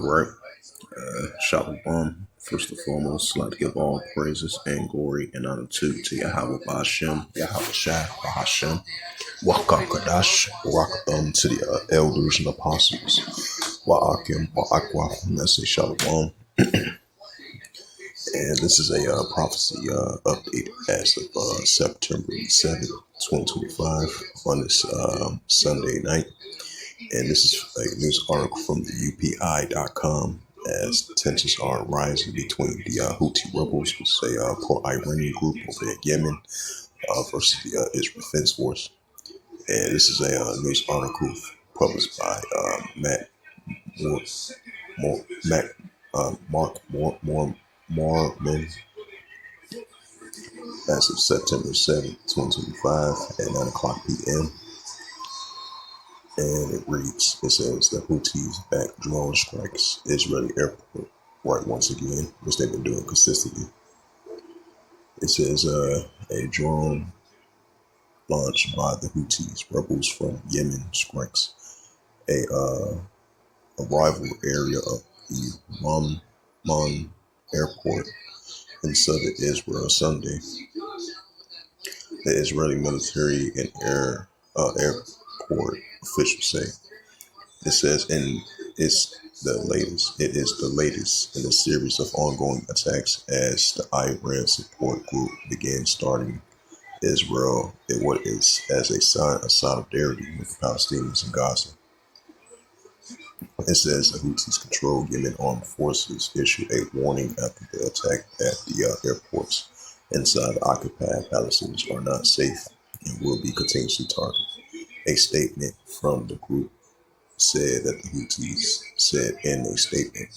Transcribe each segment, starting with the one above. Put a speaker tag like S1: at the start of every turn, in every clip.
S1: Right. Shalom. First and foremost, I'd like to give all praises and glory and honor to Yahweh Bashem, Yahweh Shai, Bahashem, Waka Kadash, Rakatham, to the elders and apostles, Wa'akim, Wa'akwa, and that's a Shalom. And this is a prophecy update as of September 7th, 2025, on this Sunday night. And this is a news article from the UPI.com as tensions are rising between the Houthi rebels, which is a pro-Iranian group over in Yemen, versus the Israel Defense Force. And this is a news article published by Moore, Moore, Mac, Mark Moorman as of September 7th, 2025 at 9 o'clock p.m. And it says the Houthis back drone strikes Israeli airport right once again, which they've been doing consistently. It says a drone launched by the Houthis, rebels from Yemen, strikes a arrival area of the Ramman airport in southern Israel Sunday. The Israeli military and airport officials say. It says, and it's the latest. It is the latest in a series of ongoing attacks as the Iran support group began starting Israel in what is as a sign of solidarity with the Palestinians in Gaza. It says the Houthis control Yemen armed forces issued a warning after the attack at the airports inside the occupied Palestinians are not safe and will be continuously targeted. A statement from the group said that the Houthis said in a statement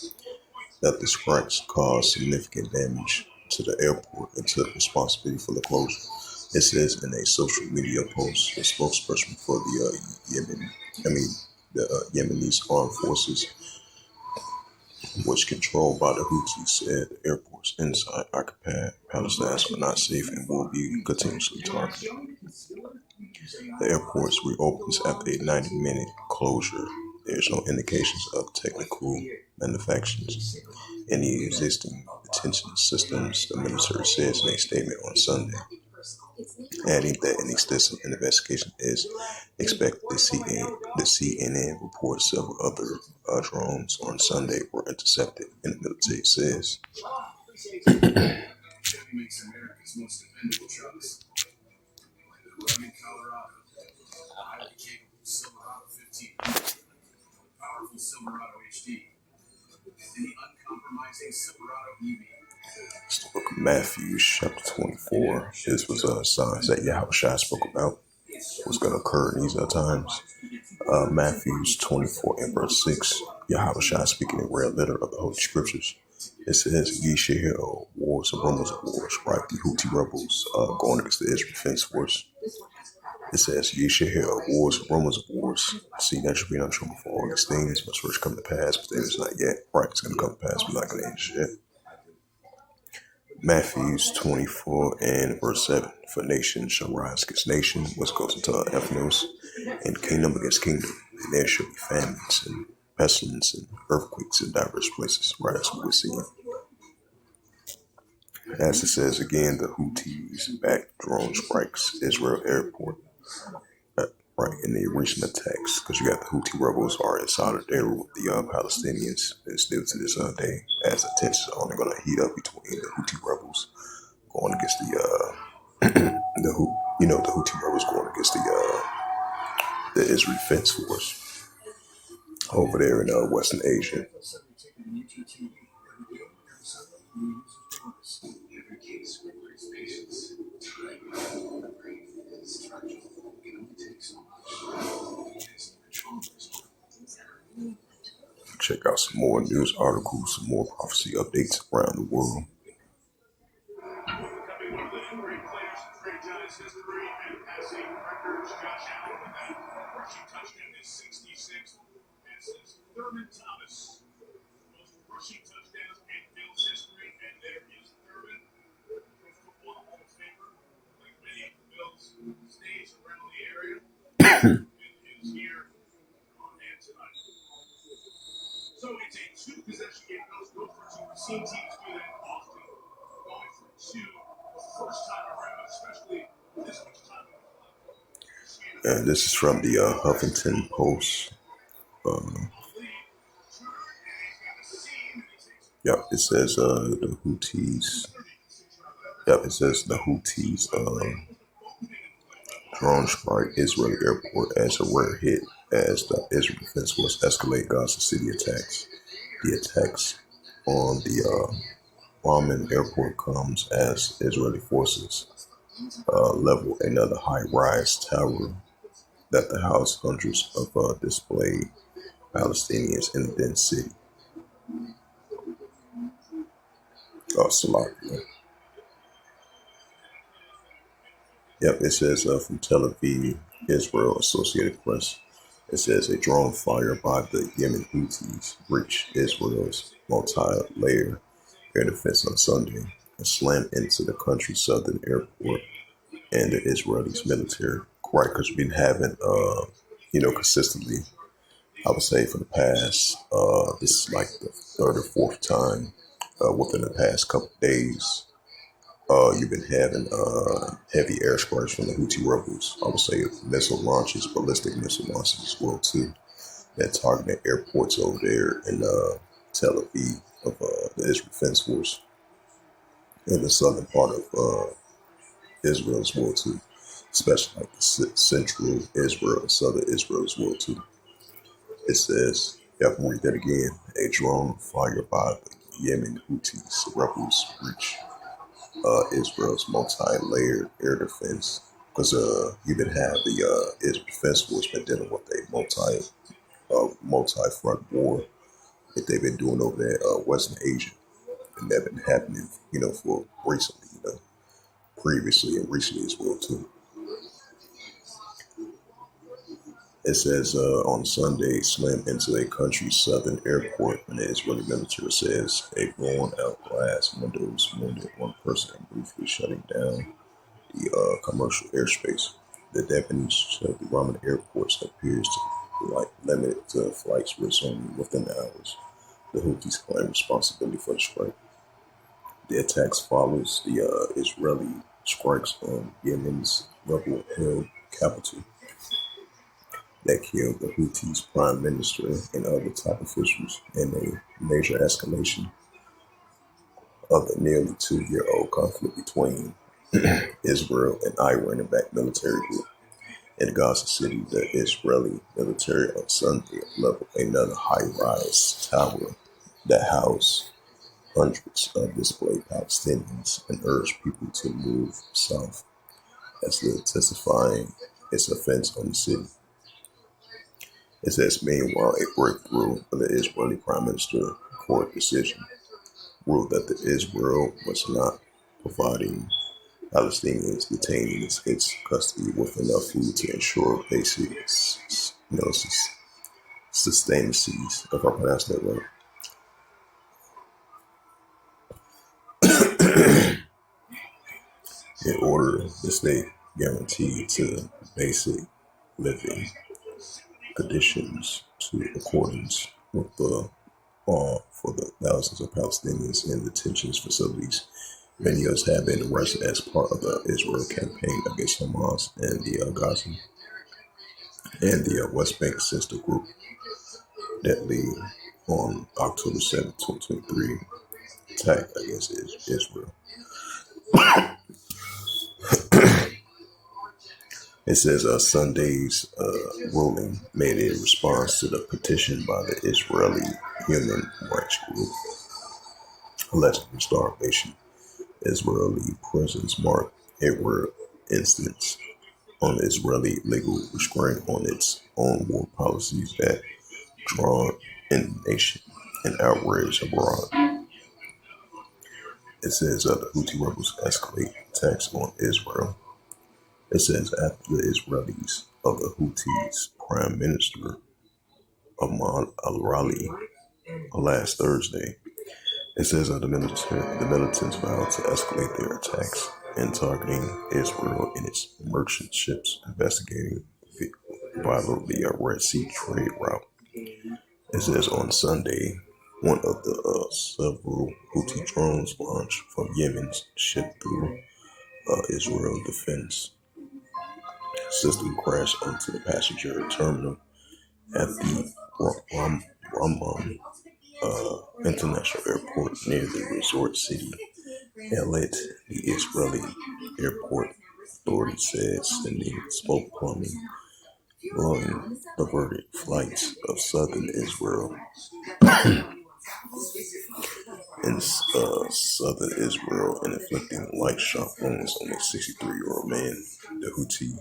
S1: that the strikes caused significant damage to the airport and took responsibility for the closure. It says in a social media post, a spokesperson for the Yemenese armed forces, which controlled by the Houthis, said the airports inside occupied Palestinians are not safe and will be continuously targeted. The airports reopens after a 90-minute closure. There is no indications of technical malfunctions in the existing detention systems, the military says in a statement on Sunday, adding that an extensive investigation is expected. The CNN reports several other drones on Sunday were intercepted, and the military says. It's the book of Matthew, chapter 24. This was signs that Yahushua spoke about was going to occur in these times. Matthew 24 and verse 6. Yahushua speaking in red letter of the Holy Scriptures. It says, ye shall hear wars and rumors of wars, right? The Houthi rebels going against the Israel Defense Force. It says, ye shall hear wars and rumors of wars. See, that should be not true before all these things must first come to pass, but then it's not yet. Right, it's going to come to pass, but not going to end yet. Matthew 24 and verse 7. For nation shall rise against nation, which goes into ethnos, and kingdom against kingdom. And there shall be famines and pestilence and earthquakes in diverse places. Right, that's what we're seeing. As it says again, the Houthis back drone strikes Israel airport. Right, in the recent attacks, because you got the Houthi rebels are in solidarity with the Palestinians, and still to this day, as the tensions are only going to heat up between the Houthi rebels going against the Houthi rebels going against the Israel Defense Force over there in Western Asia. Check out some more news articles, some more prophecy updates around the world. And this is from the Huffington Post. Um, yep, it says the Houthis. Yep, it says the Houthis drone strike Israeli airport as a rare hit as the Israel Defense Force escalate Gaza City attacks. The attacks on the Amman airport comes as Israeli forces level another high-rise tower that the house hundreds of displaced Palestinians in the dense city of Salakia. Yep, it says from Tel Aviv, Israel, Associated Press. It says a drone fire by the Yemen Houthis breached Israel's multi-layer air defense on Sunday and slammed into the country's southern airport and the Israelis military. Right, because we've been having, consistently, I would say for the past, this is like the third or fourth time within the past couple of days. You've been having heavy airstrikes from the Houthi rebels. I would say missile launches, ballistic missile launches as well too. That targeted airports over there in Tel Aviv of the Israel Defense Force in the southern part of Israel as well too, especially like the central Israel and southern Israel as well too. It says, I can read that again. A drone fired by the Yemen Houthis rebels reached Israel's multi-layered air defense because you even have the Israel Defense Force been dealing with a multi-front war that they've been doing over there Western Asia, and that been happening, for recently, previously and recently as well too. It says on Sunday, slammed into a country's southern airport, and the Israeli military says a blown-out glass windows wounded one person and briefly shutting down the commercial airspace. The deputies said the Roman airports appears to be limited to flights resuming within hours. The Houthis claim responsibility for the strike. The attacks follows the Israeli strikes on Yemen's rebel-held capital that killed the Houthis' prime minister and other top officials in a major escalation of the nearly 2-year-old conflict between Israel and Iran-backed military group. In Gaza City, the Israeli military on Sunday leveled another high-rise tower that housed hundreds of displaced Palestinians and urged people to move south as it intensifying its offense on the city. It says, meanwhile, a breakthrough of the Israeli Prime Minister court decision ruled that the Israel was not providing Palestinians detainees its custody with enough food to ensure basic, sustenance if I pronounce that right. In order the state guaranteed to basic living conditions to accordance with the law for the thousands of Palestinians in detention facilities. Many of us have been arrested as part of the Israel campaign against Hamas and the Gaza and the West Bank sister group that lead on October 7, 2023, attack against Israel. It says Sunday's ruling made a response to the petition by the Israeli human rights group alleging starvation. Israeli prisons mark a rare instance on Israeli legal restraint on its own war policies that draw indignation and outrage abroad. It says the Houthi rebels escalate attacks on Israel. It says after the Israelis of the Houthis Prime Minister Ahmad al-Rali last Thursday. It says the militants vowed to escalate their attacks and targeting Israel in its merchant ships investigating via the Red Sea trade route. It says on Sunday, one of the several Houthi drones launched from Yemen's ship through Israel defense system crashed onto the passenger terminal at the Ramon International Airport near the resort city Eilat, the Israeli airport authority said, sending smoke plumbing, blowing diverted flights of southern Israel southern Israel and inflicting light shock wounds on a 63-year-old man. The Houthi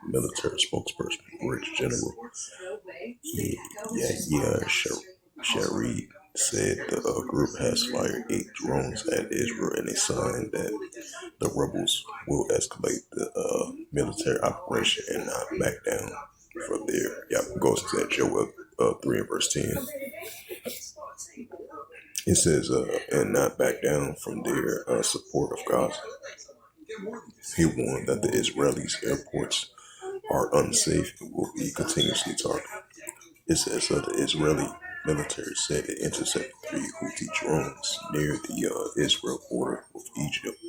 S1: military spokesperson, Brigadier General Yahya Sharid, said the group has fired 8 drones at Israel in a sign that the rebels will escalate the military operation and not back down from there. Goes to that Joel 3 and verse 10. It says, and not back down from their support of Gaza. He warned that the Israelis' airports are unsafe and will be continuously targeted. It says the Israeli military said it intercepted 3 Houthi drones near the Israel border with Egypt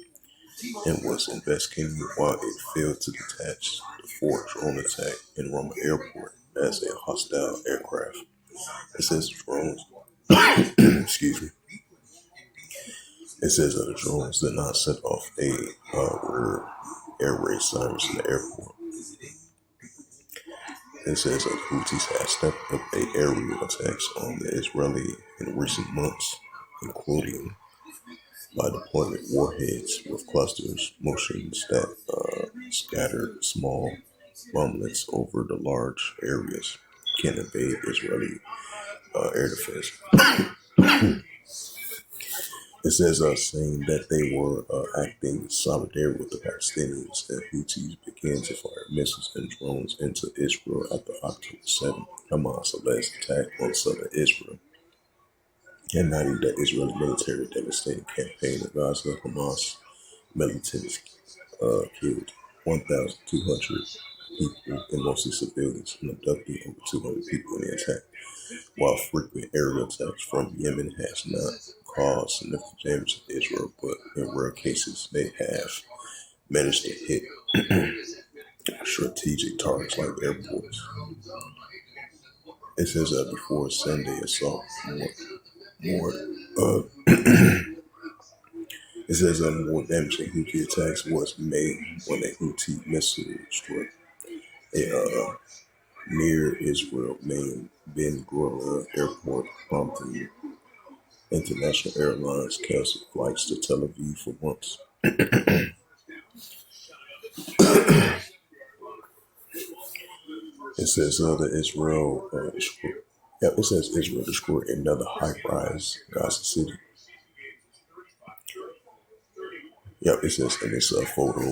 S1: and was investigating why it failed to detach the 4 drone attack in Roma Airport as a hostile aircraft. It says the drones, excuse me. It says that the drones did not set off a rear air raid sirens in the airport. It says that the Houthis have stepped up aerial attacks on the Israeli in recent months, including by deploying warheads with clusters motions that scattered small bomblets over the large areas can evade Israeli air defense. It says saying that they were acting solidarity with the Palestinians, and Houthis began to fire missiles and drones into Israel after October 7th, Hamas alleged attack on southern Israel. Igniting the Israeli military devastating campaign in Gaza, Hamas militants killed 1,200 people, and mostly civilians, and abducted over 200 people in the attack. While frequent aerial attacks from Yemen has not caused significant damage to Israel, but in rare cases they have managed to hit strategic targets like airports. It says that before Sunday assault, more it says that more damaging Houthi attacks was made when a Houthi missile struck a near Israel main Ben Gurion airport, prompting international airlines canceled flights to Tel Aviv for months. It says that Israel destroyed another high-rise Gaza city. It says in this photo